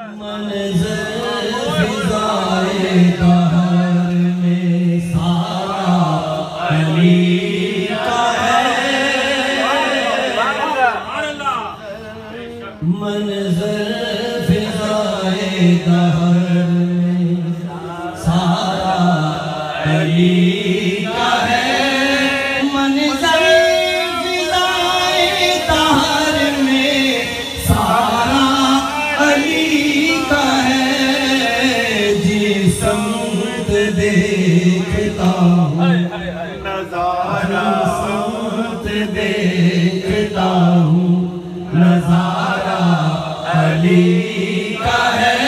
منظر فضائے دہر میں سارا علی کا ہے، منظر فضائے دہر میں سارا علی کا ہے، منظر فضائے دہر میں سارا علی کا ہے، جس سمت دیکھتا ہوں نظارہ، سمت دیکھتا ہوں نظارہ علی کا ہے،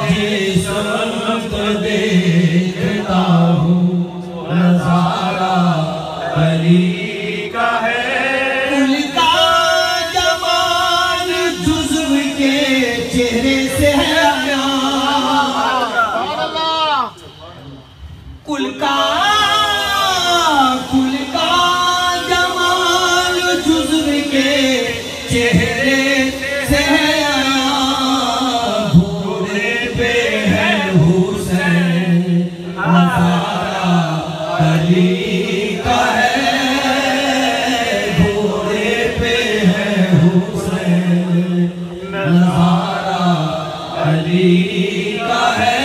جس سمت دیکھتا ہوں نظارہ علی کا ہے، کل کا جمال جزو کے چہرے سے ہے آیا، کل کا جمال جزو کے چہرے سے ہے آیا، گھوڑے پہ ہے حسین نظارہ علی کا ہے، گھوڑے پہ ہے حسین نظارہ علی کا ہے،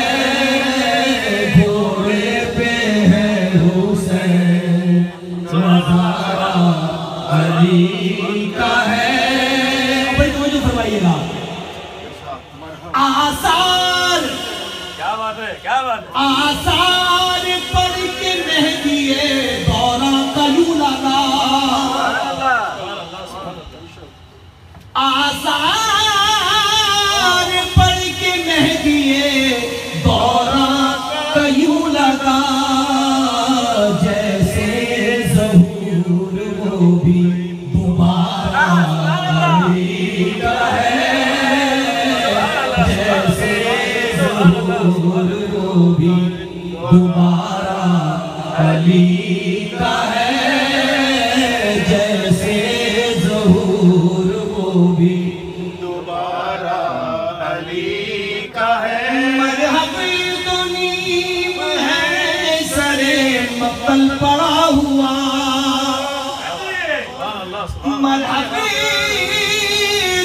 گھوڑے پہ ہے حسین نظارہ علی کا ہے، بھائی توجہ فرمائیے گا، آثار کیا بات ہے، کیا بات ہے، آثار پڑھ کے مہدی دورہ کا یوں لگا، آثار پڑھ کے مہدی دورہ کا یوں لگا، جیسے ظہور وہ بھی دوبارہ علی کا ہے، جیسے ظہور وہ بھی دوبارہ علی کا ہے، جیسے ظہور وہ بھی دوبارہ علی کا ہے، مرحب تو نیم ہے سرے مقتل پڑا ہوا، مرحب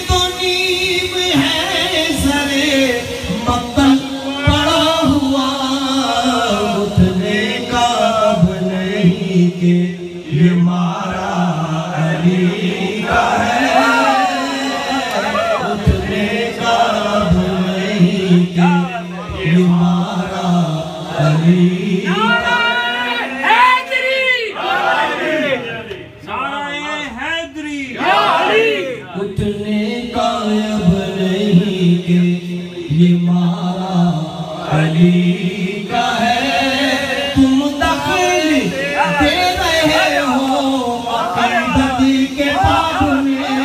تو نیم ہے سرے مقتل پڑا ہوا، اٹھنے کا اب نہیں کہ یہ مارا علی کا ہے، اٹھنے کا اب نہیں کہ یہ مارا علی کا ہے، اٹھنے کا اب نہیں کہ یہ مارا علی کا ہے، تم دخل دے رہے ہو عقیدت کے باب میں،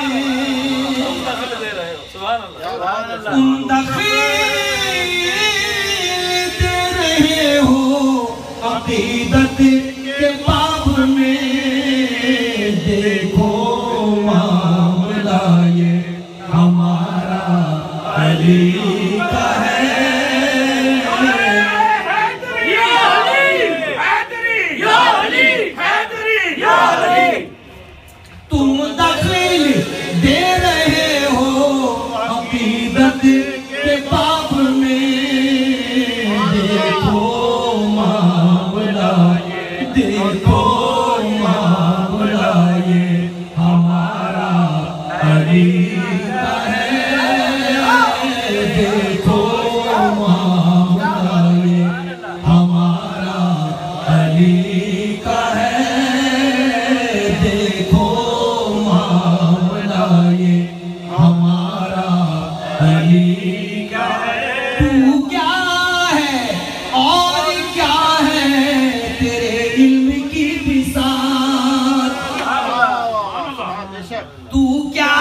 تم دخل دے رہے ہو عقیدت کے باب میں، دیکھو معاملہ یہ ہمارا علی کا ہے، تم دخل دے رہے ہو عقیدت کے باب میں، دیکھو معاملہ، دیکھو معاملہ یہ ہمارا علی کا ہے، دیکھو معاملہ یہ ہمارا علی کا ہے، دیکھو معاملہ یہ ہمارا علی کا ہے، تو کیا ہے اور کیا ہے تیرے علم کی بساط، تو کیا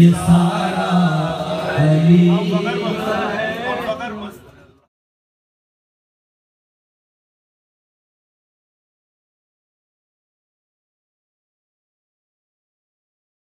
یہ سارا علی